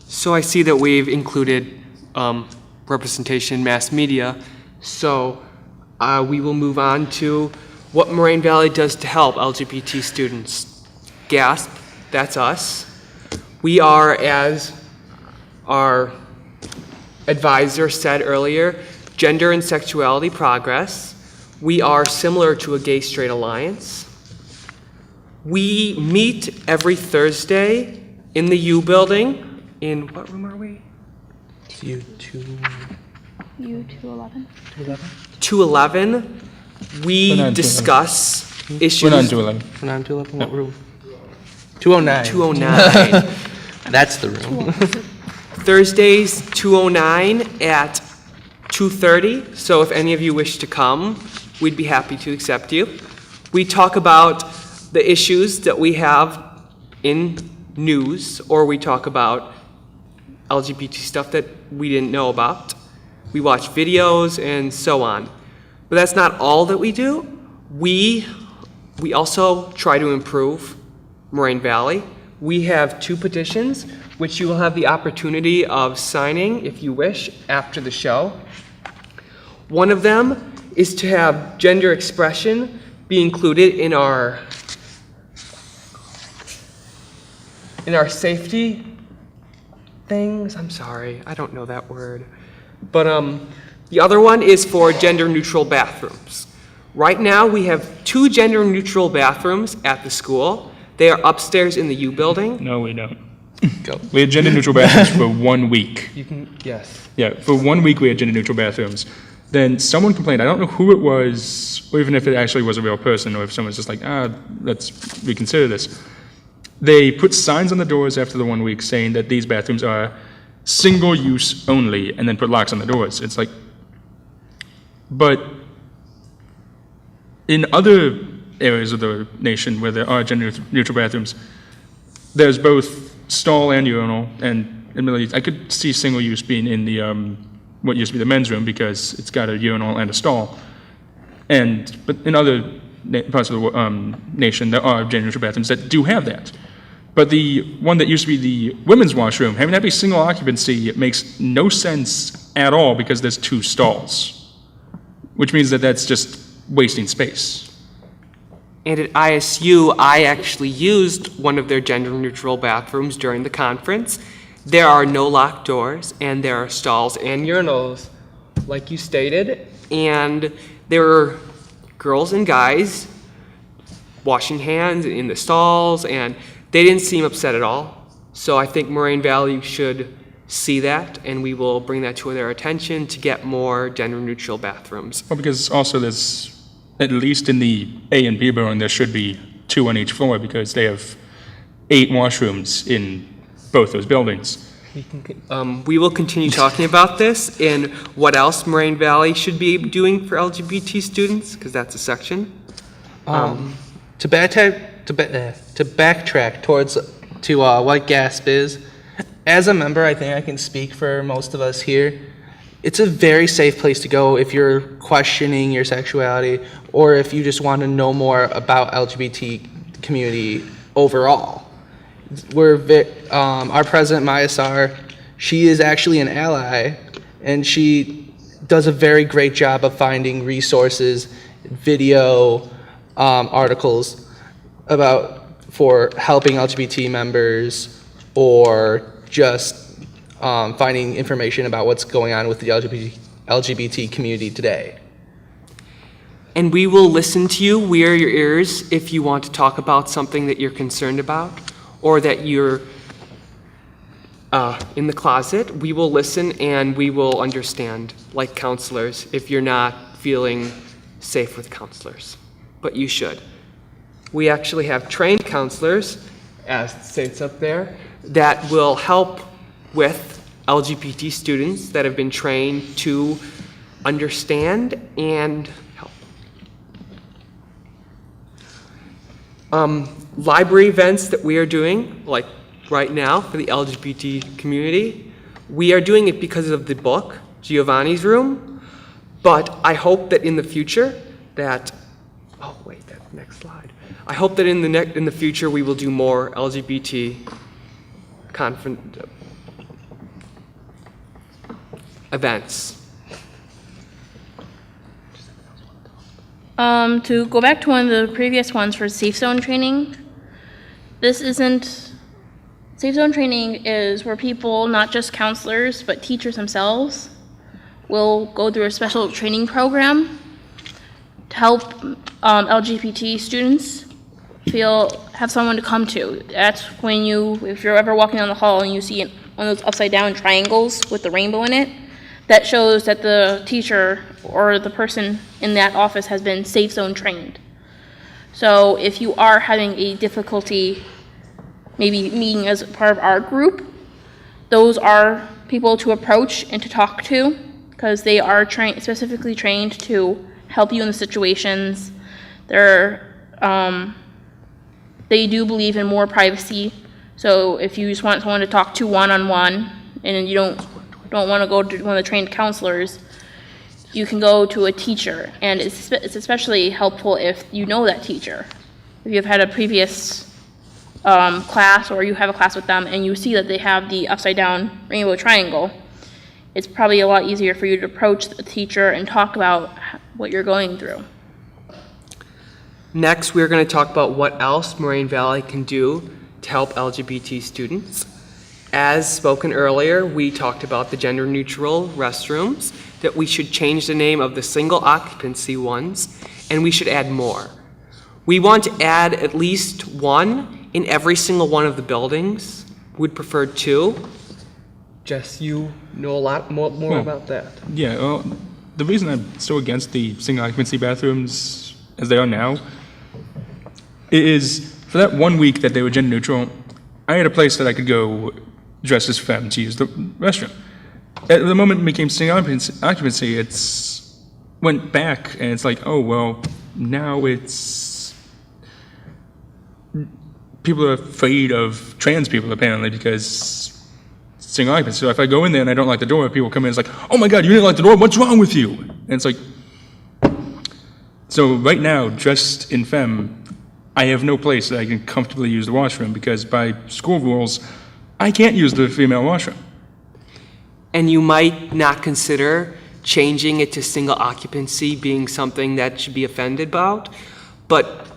So I see that we've included representation in mass media. So we will move on to what Moraine Valley does to help LGBT students. GASP, that's us. We are, as our advisor said earlier, Gender and Sexuality Progress. We are similar to a gay-straight alliance. We meet every Thursday in the U building. In what room are we? U211. 211. We We're not in discuss issues. We're not in 211. We're not in 211, what room? 209. 209. That's the room. Thursdays, 209 at 2:30. So if any of you wish to come, we'd be happy to accept you. We talk about the issues that we have in news, or we talk about LGBT stuff that we didn't know about. We watch videos and so on. But that's not all that we do. We also try to improve Moraine Valley. We have 2 petitions, which you will have the opportunity of signing, if you wish, after the show. One of them is to have gender expression be included in our safety things. I'm sorry, I don't know that word. But the other one is for gender-neutral bathrooms. Right now, we have 2 gender-neutral bathrooms at the school. They are upstairs in the U building. No, we don't. Go. We had gender-neutral bathrooms for 1 week. You can, yes. Yeah, for 1 week we had gender-neutral bathrooms. Then someone complained. I don't know who it was, or even if it actually was a real person, or if someone's just like, let's reconsider this. they put signs on the doors after the 1 week saying that these bathrooms are single use only, and then put locks on the doors. It's like, but in other areas of the nation where there are gender neutral bathrooms, there's both stall and urinal, and admittedly, I could see single use being in the what used to be the men's room because it's got a urinal and a stall. But in other parts of the nation, there are gender neutral bathrooms that do have that. But the one that used to be the women's washroom, having that be single occupancy, it makes no sense at all because there's 2 stalls, which means that that's just wasting space. And at ISU, I actually used one of their gender-neutral bathrooms during the conference. There are no locked doors, and there are stalls and urinals, like you stated. And there were girls and guys washing hands in the stalls, and they didn't seem upset at all. So I think Moraine Valley should see that, and we will bring that to their attention to get more gender-neutral bathrooms. Well, because also there's, at least in the A and B building, there should be 2 on each floor because they have 8 washrooms in both those buildings. We will continue talking about this and what else Moraine Valley should be doing for LGBT students, because that's a section. To backtrack towards what GASP is, as a member, I think I can speak for most of us here. It's a very safe place to go if you're questioning your sexuality or if you just want to know more about LGBT community overall. Our president, Maya Sar, she is actually an ally, and she does a very great job of finding resources, video, articles for helping LGBT members or just finding information about what's going on with the LGBT community today. And we will listen to you, we are your ears, if you want to talk about something that you're concerned about or that you're in the closet. We will listen and we will understand, like counselors, if you're not feeling safe with counselors. But you should. We actually have trained counselors, as it states up there, that will help with LGBT students that have been trained to understand and help. Library events that we are doing, like right now for the LGBT community, we are doing it because of the book, Giovanni's Room, but I hope that in the future that, oh wait, that next slide. I hope that in the future we will do more LGBT events. To go back to one of the previous ones for safe zone training, safe zone training is where people, not just counselors, but teachers themselves, will go through a special training program to help LGBT students have someone to come to. That's when if you're ever walking down the hall and you see one of those upside down triangles with the rainbow in it, that shows that the teacher or the person in that office has been safe zone trained. So if you are having a difficulty maybe meeting as part of our group, those are people to approach and to talk to because they are specifically trained to help you in the situations. They do believe in more privacy. So if you just want someone to talk to one-on-one and you don't want to go to one of the trained counselors, you can go to a teacher. And it's especially helpful if you know that teacher. If you've had a previous class or you have a class with them and you see that they have the upside down rainbow triangle, it's probably a lot easier for you to approach the teacher and talk about what you're going through. Next, we're going to talk about what else Moraine Valley can do to help LGBT students. As spoken earlier, we talked about the gender-neutral restrooms, that we should change the name of the single occupancy ones, and we should add more. We want to add at least one in every single one of the buildings. We'd prefer 2. Jess, you know a lot more about that. Yeah, well, the reason I'm so against the single occupancy bathrooms as they are now is for that 1 week that they were gender neutral, I had a place that I could go dressed as femme to use the restroom. At the moment it became single occupancy, it's went back, and it's like, oh, well, now it's, people are afraid of trans people, apparently, because single occupancy. So if I go in there and I don't like the door, people come in and it's like, oh my God, you didn't like the door, what's wrong with you? And it's like, so right now, dressed in femme, I have no place that I can comfortably use the washroom, because by school rules, I can't use the female washroom. And you might not consider changing it to single occupancy being something that should be offended about, but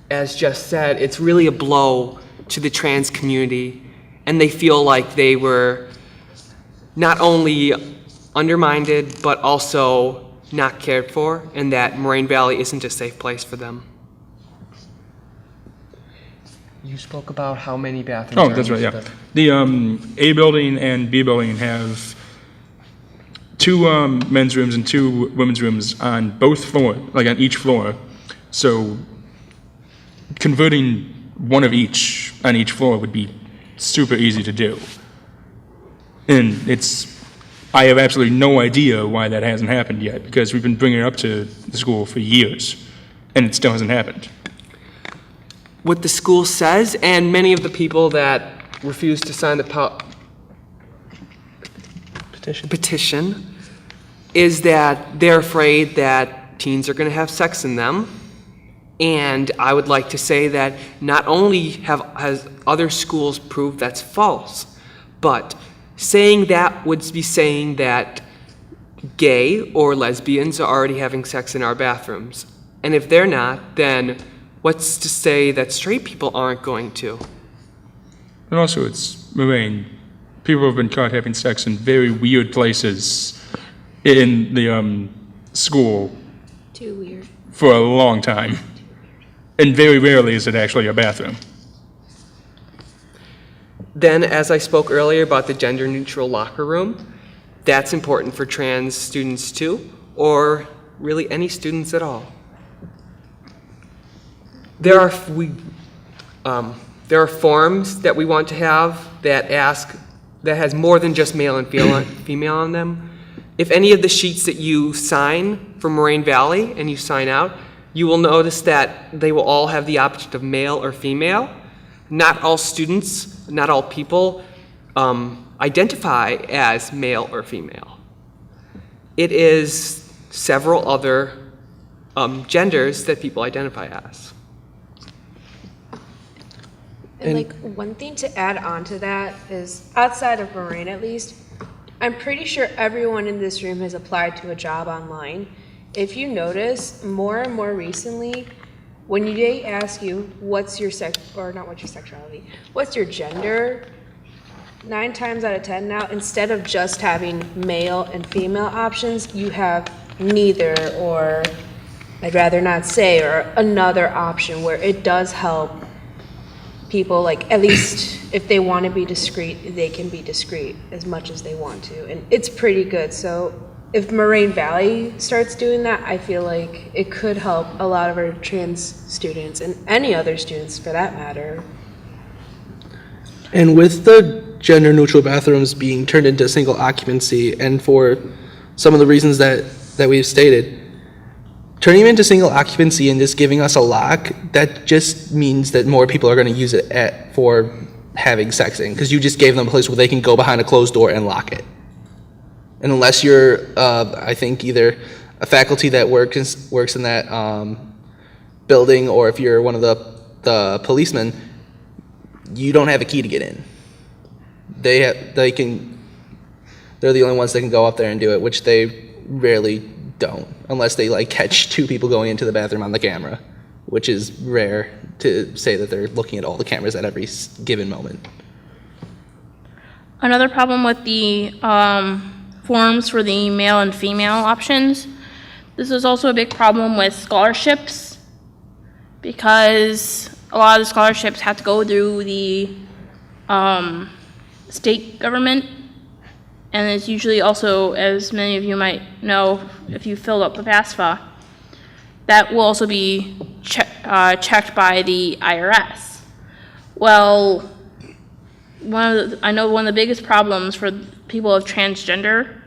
as just said, it's really a blow to the trans community, and they feel like they were not only undermined, but also not cared for, and that Moraine Valley isn't a safe place for them. You spoke about how many bathrooms Oh, are that's right, used yeah. at- The A building and B building have 2 men's rooms and 2 women's rooms on both floors, like on each floor. So converting one of each on each floor would be super easy to do. And I have absolutely no idea why that hasn't happened yet, because we've been bringing it up to the school for years, and it still hasn't happened. What the school says, and many of the people that refuse to sign the petition, is that they're afraid that teens are going to have sex in them. And I would like to say that not only has other schools proved that's false, but saying that would be saying that gay or lesbians are already having sex in our bathrooms. And if they're not, then what's to say that straight people aren't going to? And also, it's Moraine. People have been caught having sex in very weird places in the school Too weird. for a long time. And very rarely is it actually a bathroom. Then, as I spoke earlier about the gender-neutral locker room, that's important for trans students too, or really any students at all. There are forms that we want to have that has more than just male and female on them. If any of the sheets that you sign for Moraine Valley and you sign out, you will notice that they will all have the option of male or female. Not all students, not all people identify as male or female. It is several other genders that people identify as. And like one thing to add on to that is, outside of Moraine at least, I'm pretty sure everyone in this room has applied to a job online. If you notice, more and more recently, when they ask you what's your what's your gender, 9 times out of 10 now, instead of just having male and female options, you have neither, or I'd rather not say, or another option, where it does help people, like, at least if they want to be discreet, they can be discreet as much as they want to, and it's pretty good. So if Moraine Valley starts doing that, I feel like it could help a lot of our trans students, and any other students for that matter. And with the gender neutral bathrooms being turned into single occupancy, and for some of the reasons that we've stated, turning them into single occupancy and just giving us a lock, that just means that more people are going to use it for having sex in, because you just gave them a place where they can go behind a closed door and lock it. And unless you're, I think, either a faculty that works in that building, or if you're one of the policemen, you don't have a key to get in. They're the only ones that can go up there and do it, which they rarely don't, unless they like catch 2 people going into the bathroom on the camera, which is rare to say that they're looking at all the cameras at every given moment. Another problem with the forms for the male and female options, this is also a big problem with scholarships, because a lot of the scholarships have to go through the state government, and it's usually also, as many of you might know if you filled up the FAFSA, that will also be checked by the IRS. Well, I know one of the biggest problems for people of transgender,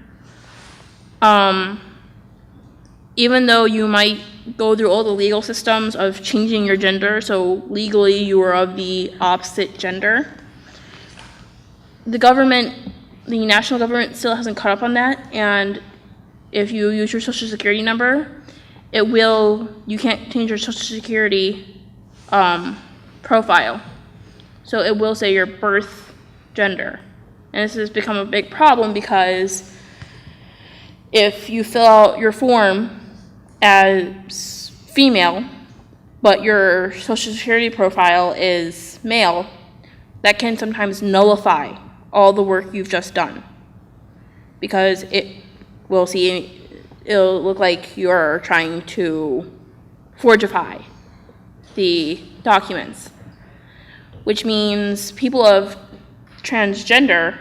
even though you might go through all the legal systems of changing your gender, so legally you are of the opposite gender, the national government still hasn't caught up on that, and if you use your social security number, you can't change your social security profile. So it will say your birth gender. And this has become a big problem because if you fill out your form as female, but your social security profile is male, that can sometimes nullify all the work you've just done. Because it'll look like you're trying to forgify the documents, which means people of transgender,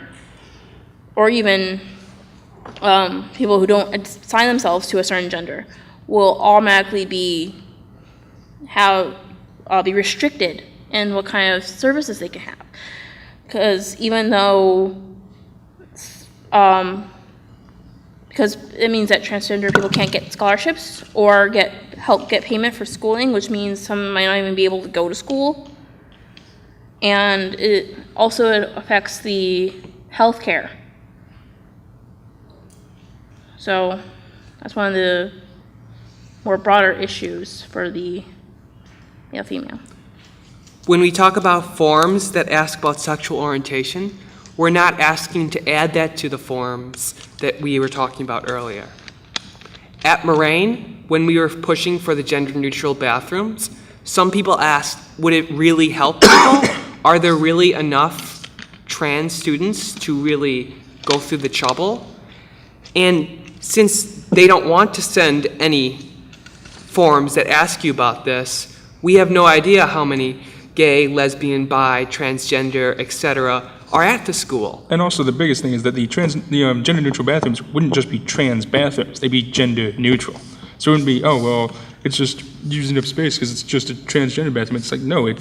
or even people who don't assign themselves to a certain gender, will automatically be restricted in what kind of services they can have. Because even though because it means that transgender people can't get scholarships or get payment for schooling, which means some might not even be able to go to school. And it affects the health care. So that's one of the more broader issues for the male-female. When we talk about forms that ask about sexual orientation, we're not asking to add that to the forms that we were talking about earlier. At Moraine, when we were pushing for the gender-neutral bathrooms, some people asked, would it really help people? Are there really enough trans students to really go through the trouble? And since they don't want to send any forms that ask you about this, we have no idea how many gay, lesbian, bi, transgender, etc. are at the school. And also the biggest thing is that the gender neutral bathrooms wouldn't just be trans bathrooms, they'd be gender neutral. So it wouldn't be, oh, well, it's just using up space because it's just a transgender bathroom. It's like, no, it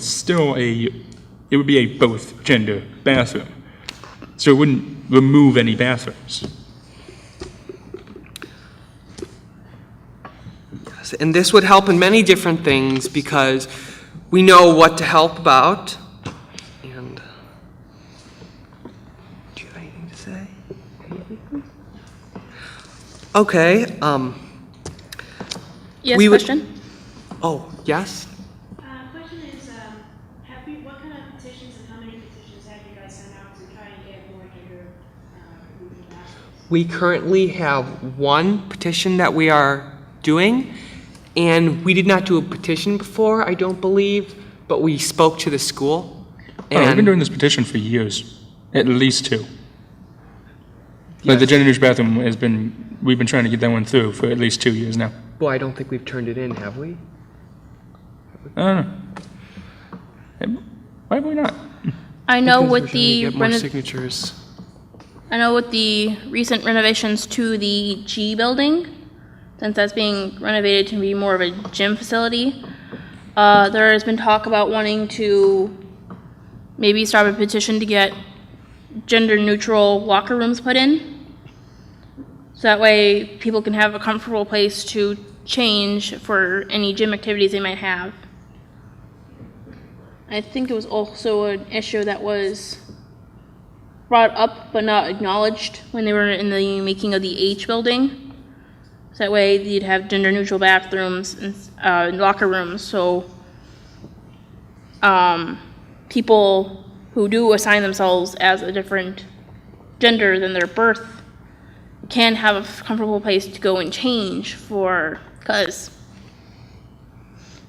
would be a both gender bathroom. So it wouldn't remove any bathrooms. And this would help in many different things because we know what to help about. And do you have anything to say? Okay. Yes, we would- question? Oh, yes? Question is, what kind of petitions and how many petitions have you guys sent out to try and get more gender neutral bathrooms? We currently have one petition that we are doing, and we did not do a petition before, I don't believe, but we spoke to the school. Oh, we've been doing this petition for years, at least 2. Like the gender neutral bathroom we've been trying to get that one through for at least 2 years now. Well, I don't think we've turned it in, have we? I don't know. Why have we not? I know Because with we're trying to get more signatures. I know with the recent renovations to the G building, since that's being renovated to be more of a gym facility, there has been talk about wanting to maybe start a petition to get gender neutral locker rooms put in. So that way people can have a comfortable place to change for any gym activities they might have. I think it was also an issue that was brought up but not acknowledged when they were in the making of the H building. So that way you'd have gender neutral bathrooms and locker rooms, so people who do assign themselves as a different gender than their birth can have a comfortable place to go and change because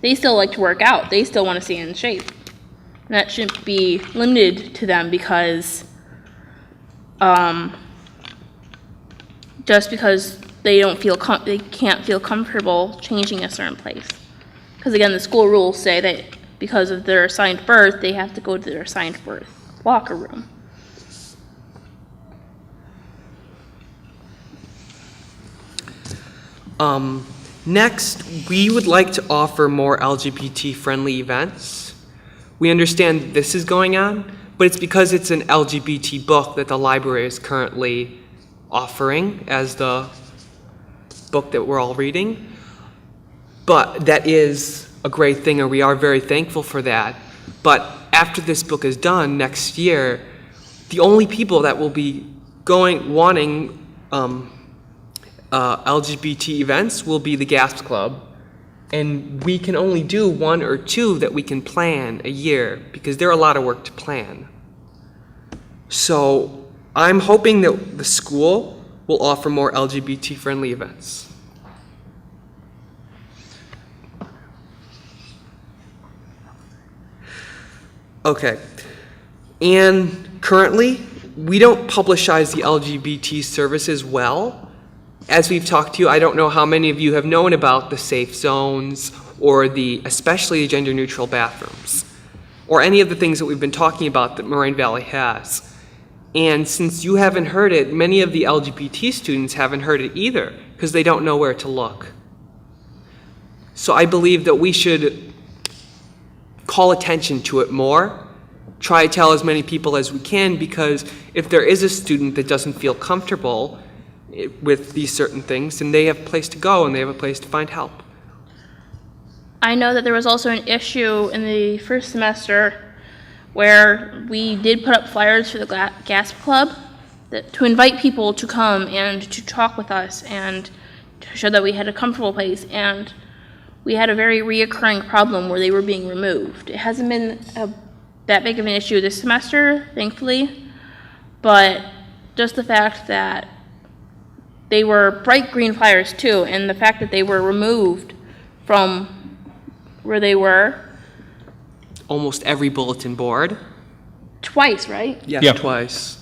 they still like to work out. They still want to stay in shape. And that shouldn't be limited to them because just because they can't feel comfortable changing a certain place. Because again, the school rules say that because of their assigned birth, they have to go to their assigned birth locker room. Next, we would like to offer more LGBT-friendly events. We understand this is going on, but it's because it's an LGBT book that the library is currently offering as the book that we're all reading. But that is a great thing, and we are very thankful for that. But after this book is done next year, the only people that will be wanting LGBT events will be the GASP Club. And we can only do 1 or 2 that we can plan a year because they're a lot of work to plan. So I'm hoping that the school will offer more LGBT-friendly events. Okay. And currently, we don't publicize the LGBT services well. As we've talked to you, I don't know how many of you have known about the safe zones or especially the gender-neutral bathrooms, or any of the things that we've been talking about that Moraine Valley has. And since you haven't heard it, many of the LGBT students haven't heard it either because they don't know where to look. So I believe that we should call attention to it more, try to tell as many people as we can, because if there is a student that doesn't feel comfortable with these certain things, then they have a place to go and they have a place to find help. I know that there was also an issue in the first semester where we did put up flyers for the GASP Club to invite people to come and to talk with us and to show that we had a comfortable place, and we had a very reoccurring problem where they were being removed. It hasn't been that big of an issue this semester, thankfully, but just the fact that they were bright green flyers too, and the fact that they were removed from where they were. Almost every bulletin board. Twice, right? Yes, Yeah. Twice.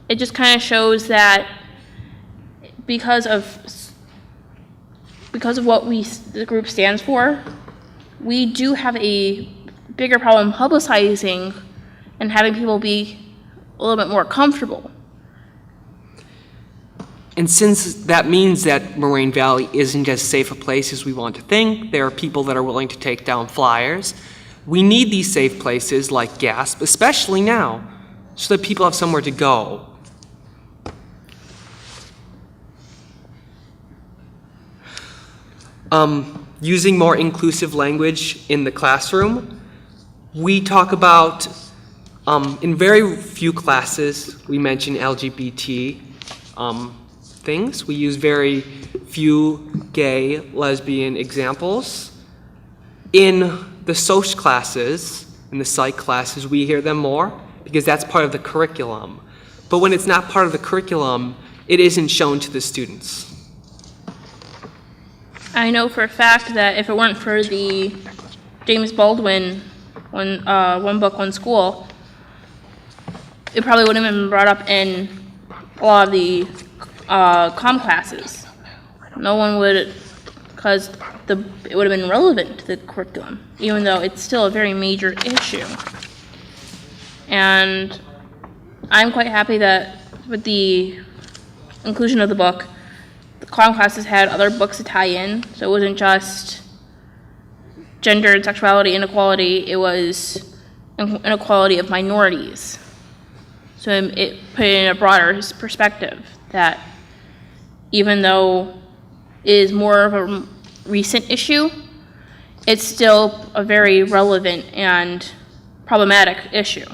It just kind of shows that because of what the group stands for, we do have a bigger problem publicizing and having people be a little bit more comfortable. And since that means that Moraine Valley isn't as safe a place as we want to think, there are people that are willing to take down flyers. We need these safe places like GASP, especially now, so that people have somewhere to go. Using more inclusive language in the classroom, we talk about, in very few classes, we mention LGBT things. We use very few gay, lesbian examples. In the social classes, in the psych classes, we hear them more because that's part of the curriculum. But when it's not part of the curriculum, it isn't shown to the students. I know for a fact that if it weren't for the James Baldwin One Book, One School, it probably wouldn't have been brought up in a lot of the comm classes. No one would, because it would have been relevant to the curriculum, even though it's still a very major issue. And I'm quite happy that with the inclusion of the book, the comm classes had other books to tie in, so it wasn't just gender and sexuality inequality, it was inequality of minorities. So it put it in a broader perspective that even though it is more of a recent issue, it's still a very relevant and problematic issue.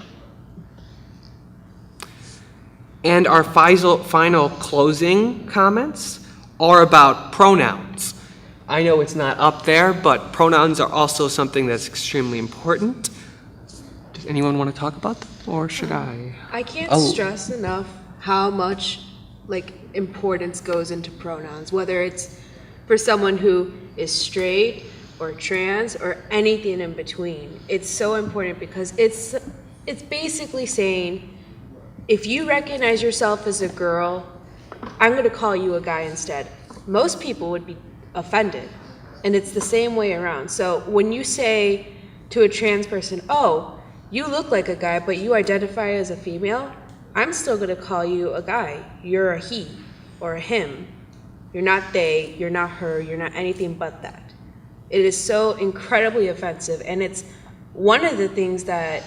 And our final closing comments are about pronouns. I know it's not up there, but pronouns are also something that's extremely important. Does anyone want to talk about them, or should I? I can't stress enough how much importance goes into pronouns, whether it's for someone who is straight or trans or anything in between. It's so important because it's basically saying, if you recognize yourself as a girl, I'm going to call you a guy instead. Most people would be offended, and it's the same way around. So when you say to a trans person, oh, you look like a guy, but you identify as a female, I'm still going to call you a guy. You're a he or a him. You're not they, you're not her, you're not anything but that. It is so incredibly offensive, and it's one of the things that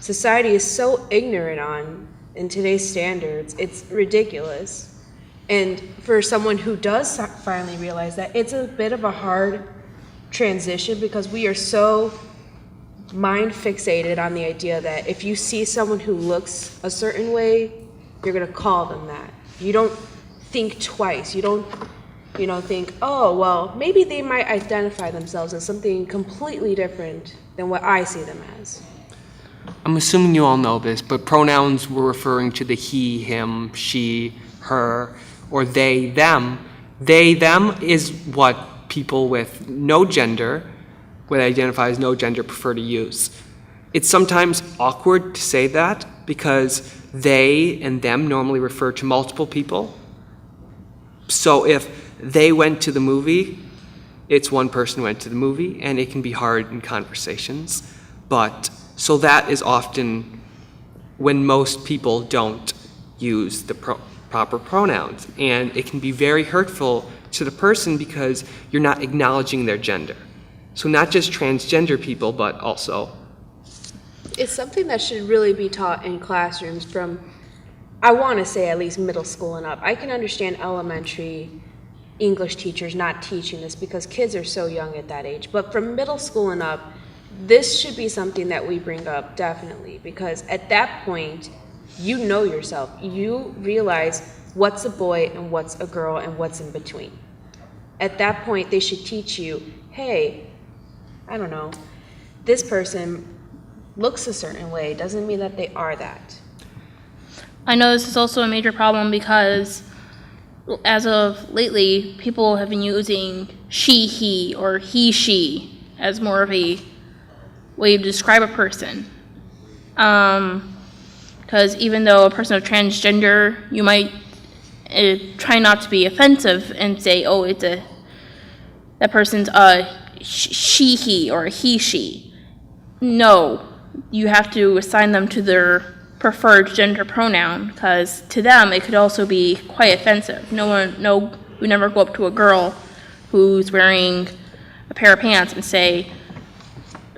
society is so ignorant on in today's standards. It's ridiculous. And for someone who does finally realize that, it's a bit of a hard transition because we are so mind fixated on the idea that if you see someone who looks a certain way, you're gonna call them that. You don't think twice. You don't think, oh, well, maybe they might identify themselves as something completely different than what I see them as. I'm assuming you all know this, but pronouns were referring to the he, him, she, her, or they, them. They, them is what people with no gender, what identify as no gender, prefer to use. It's sometimes awkward to say that because they and them normally refer to multiple people. So if they went to the movie, it's one person who went to the movie, and it can be hard in conversations. But so that is often when most people don't use the proper pronouns, and it can be very hurtful to the person because you're not acknowledging their gender. So not just transgender people, but also. It's something that should really be taught in classrooms from, I want to say, at least middle school and up. I can understand elementary English teachers not teaching this because kids are so young at that age. But from middle school and up, this should be something that we bring up definitely, because at that point, you know yourself. You realize what's a boy and what's a girl and what's in between. At that point, they should teach you, hey, I don't know, this person looks a certain way, doesn't mean that they are that. I know this is also a major problem because as of lately, people have been using she, he, or he, she as more of a way to describe a person. Because even though a person of transgender, you might try not to be offensive and say, oh, that person's a she, he, or a he, she. No, you have to assign them to their preferred gender pronoun, because to them it could also be quite offensive. We never go up to a girl who's wearing a pair of pants and say,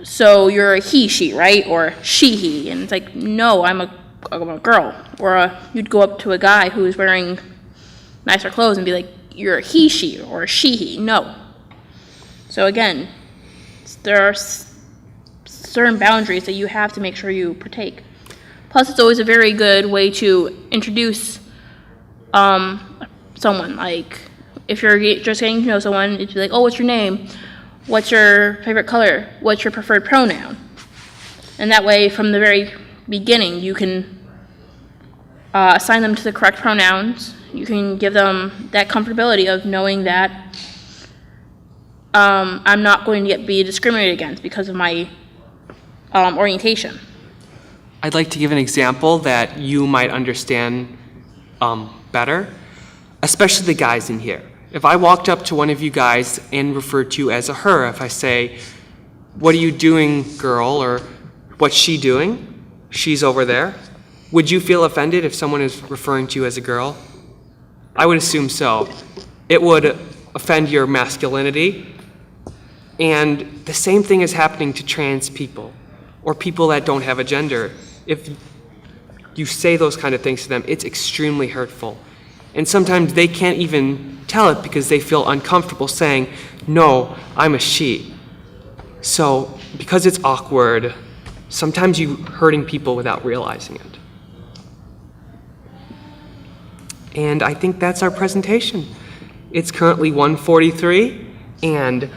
so you're a he, she, right? Or she, he. And it's like, no, I'm a girl. Or you'd go up to a guy who's wearing nicer clothes and be like, you're a he, she, or a she, he. No. So again, there are certain boundaries that you have to make sure you partake. Plus, it's always a very good way to introduce someone. Like, if you're just getting to know someone, it'd be like, oh, what's your name? What's your favorite color? What's your preferred pronoun? And that way, from the very beginning, you can assign them to the correct pronouns. You can give them that comfortability of knowing that I'm not going to be discriminated against because of my orientation. I'd like to give an example that you might understand better, especially the guys in here. If I walked up to one of you guys and referred to you as a her, if I say, what are you doing, girl, or what's she doing? She's over there. Would you feel offended if someone is referring to you as a girl? I would assume so. It would offend your masculinity. And the same thing is happening to trans people or people that don't have a gender. If you say those kind of things to them, it's extremely hurtful. And sometimes they can't even tell it because they feel uncomfortable saying, no, I'm a she. So because it's awkward, sometimes you're hurting people without realizing it. And I think that's our presentation. It's currently 1:43, and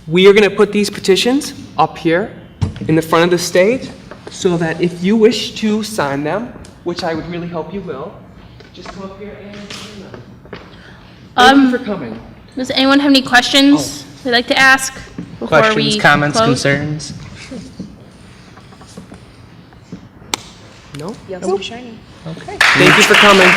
we are going to put these petitions up here in the front of the stage so that if you wish to sign them, which I would really hope you will, just come up here and sign them. Thank you for coming. Does anyone have any questions they'd like to ask before Questions, we comments, close? concerns? No? Yes, Shiny. Okay. Thank you for coming.